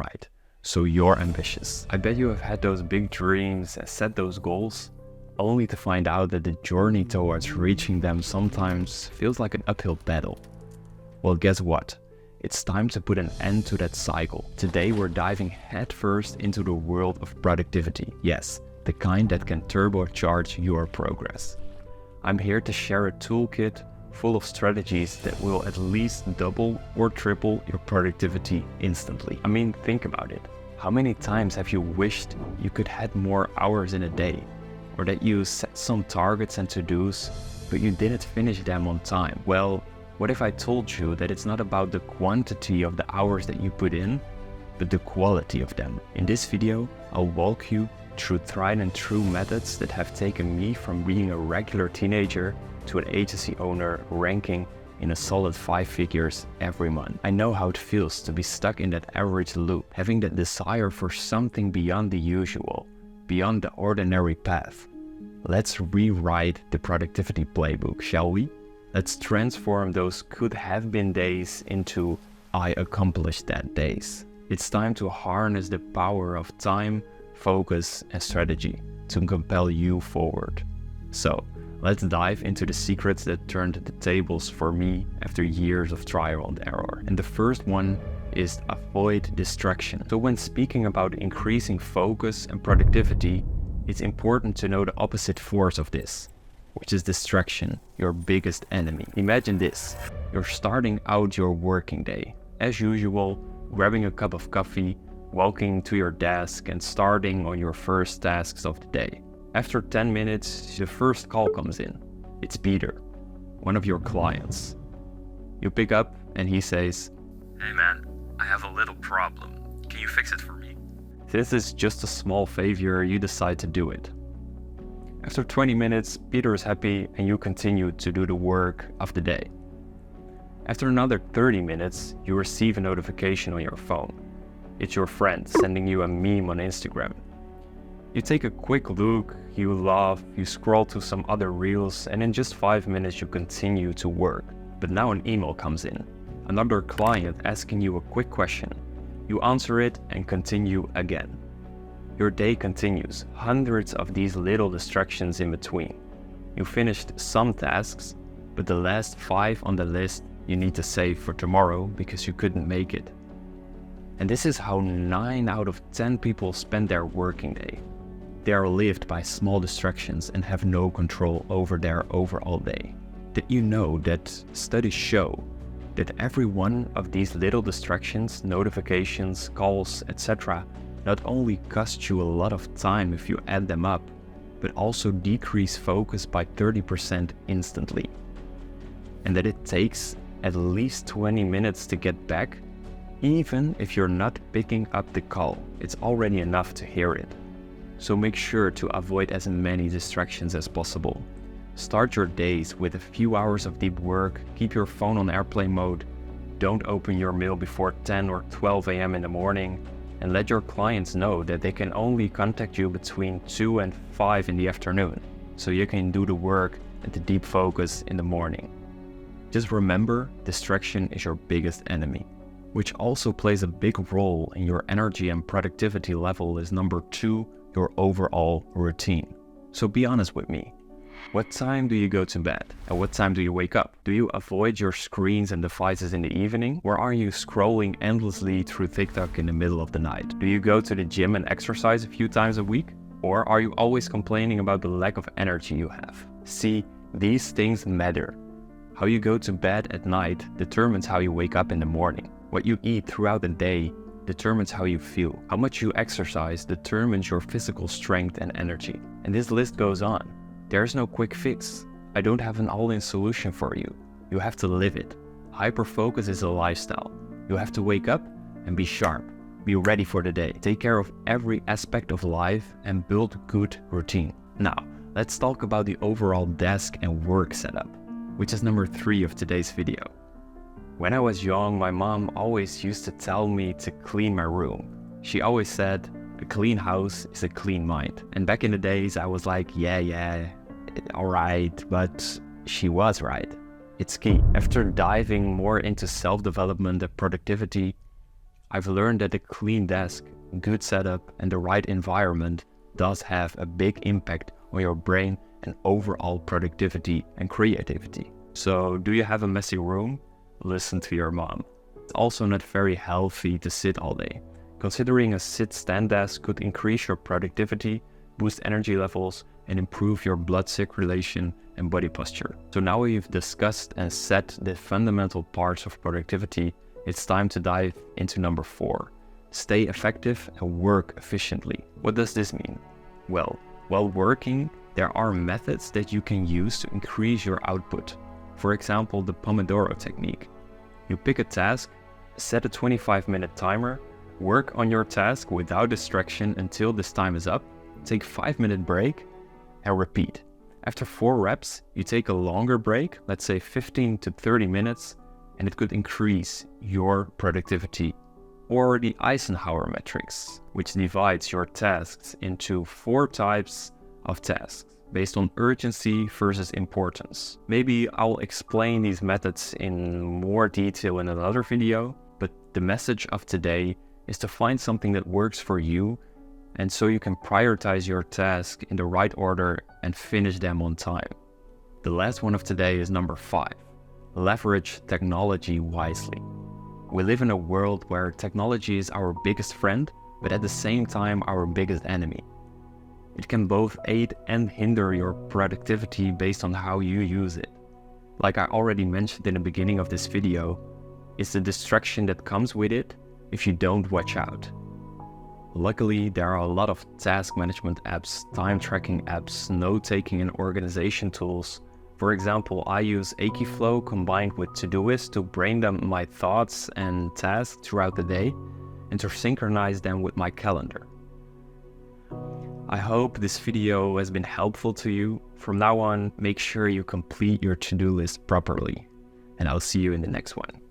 bright, so you're ambitious. I bet you have had those big dreams and set those goals, only to find out that the journey towards reaching them sometimes feels like an uphill battle. Well, guess what? It's time to put an end to that cycle. Today we're diving headfirst into the world of productivity. Yes, the kind that can turbocharge your progress. I'm here to share a toolkit full of strategies that will at least double or triple your productivity instantly. I mean, think about it. How many times have you wished you could have more hours in a day? Or that you set some targets and to-dos, but you didn't finish them on time? Well, what if I told you that it's not about the quantity of the hours that you put in, but the quality of them? In this video, I'll walk you through tried and true methods that have taken me from being a regular teenager to an agency owner ranking in a solid 5 figures every month. I know how it feels to be stuck in that average loop, having that desire for something beyond the usual, beyond the ordinary path. Let's rewrite the productivity playbook, shall we? Let's transform those could have been days into I accomplished that days. It's time to harness the power of time, focus, and strategy to compel you forward. So, let's dive into the secrets that turned the tables for me after years of trial and error. And the first one is avoid distraction. So when speaking about increasing focus and productivity, it's important to know the opposite force of this, which is distraction, your biggest enemy. Imagine this: you're starting out your working day. As usual, grabbing a cup of coffee, walking to your desk and starting on your first tasks of the day. After 10 minutes, the first call comes in. It's Peter, one of your clients. You pick up and he says, "Hey man, I have a little problem. Can you fix it for me?" Since it's just a small favor, you decide to do it. After 20 minutes, Peter is happy and you continue to do the work of the day. After another 30 minutes, you receive a notification on your phone. It's your friend sending you a meme on Instagram. You take a quick look, you laugh, you scroll to some other reels, and in just 5 minutes you continue to work. But now an email comes in. Another client asking you a quick question. You answer it and continue again. Your day continues, hundreds of these little distractions in between. You finished some tasks, but the last 5 on the list you need to save for tomorrow because you couldn't make it. And this is how 9 out of 10 people spend their working day. They are lived by small distractions and have no control over their overall day. Did you know that studies show that every one of these little distractions, notifications, calls, etc. not only cost you a lot of time if you add them up, but also decrease focus by 30% instantly. And that it takes at least 20 minutes to get back, even if you're not picking up the call. It's already enough to hear it. So make sure to avoid as many distractions as possible. Start your days with a few hours of deep work, keep your phone on airplane mode, don't open your mail before 10 or 12 a.m. in the morning, and let your clients know that they can only contact you between 2 and 5 in the afternoon, so you can do the work and the deep focus in the morning. Just remember, distraction is your biggest enemy, which also plays a big role in your energy and productivity level is number 2, your overall routine. So be honest with me. What time do you go to bed? At what time do you wake up? Do you avoid your screens and devices in the evening? Or are you scrolling endlessly through TikTok in the middle of the night? Do you go to the gym and exercise a few times a week? Or are you always complaining about the lack of energy you have? See, these things matter. How you go to bed at night determines how you wake up in the morning. What you eat throughout the day determines how you feel. How much you exercise determines your physical strength and energy. And this list goes on. There's no quick fix. I don't have an all-in solution for you. You have to live it. Hyper-focus is a lifestyle. You have to wake up and be sharp. Be ready for the day. Take care of every aspect of life and build good routine. Now, let's talk about the overall desk and work setup, which is number 3 of today's video. When I was young, my mom always used to tell me to clean my room. She always said, a clean house is a clean mind. And back in the days, I was like, yeah, alright, but she was right. It's key. After diving more into self-development and productivity, I've learned that a clean desk, good setup, and the right environment does have a big impact on your brain and overall productivity and creativity. So, do you have a messy room? Listen to your mom. It's also not very healthy to sit all day. Considering a sit-stand desk could increase your productivity, boost energy levels, and improve your blood circulation and body posture. So now we've discussed and set the fundamental parts of productivity, it's time to dive into number 4. Stay effective and work efficiently. What does this mean? Well, while working, there are methods that you can use to increase your output. For example, the Pomodoro technique. You pick a task, set a 25-minute timer, work on your task without distraction until this time is up, take a 5-minute break, and repeat. After 4 reps, you take a longer break, let's say 15 to 30 minutes, and it could increase your productivity. Or the Eisenhower matrix, which divides your tasks into 4 types of tasks based on urgency versus importance. Maybe I'll explain these methods in more detail in another video, but the message of today is to find something that works for you, and so you can prioritize your task in the right order and finish them on time. The last one of today is number 5. Leverage technology wisely. We live in a world where technology is our biggest friend, but at the same time our biggest enemy. It can both aid and hinder your productivity based on how you use it. Like I already mentioned in the beginning of this video, it's the distraction that comes with it if you don't watch out. Luckily, there are a lot of task management apps, time tracking apps, note-taking and organization tools. For example, I use Akiflow combined with Todoist to brain dump my thoughts and tasks throughout the day and to synchronize them with my calendar. I hope this video has been helpful to you. From now on, make sure you complete your to-do list properly, and I'll see you in the next one.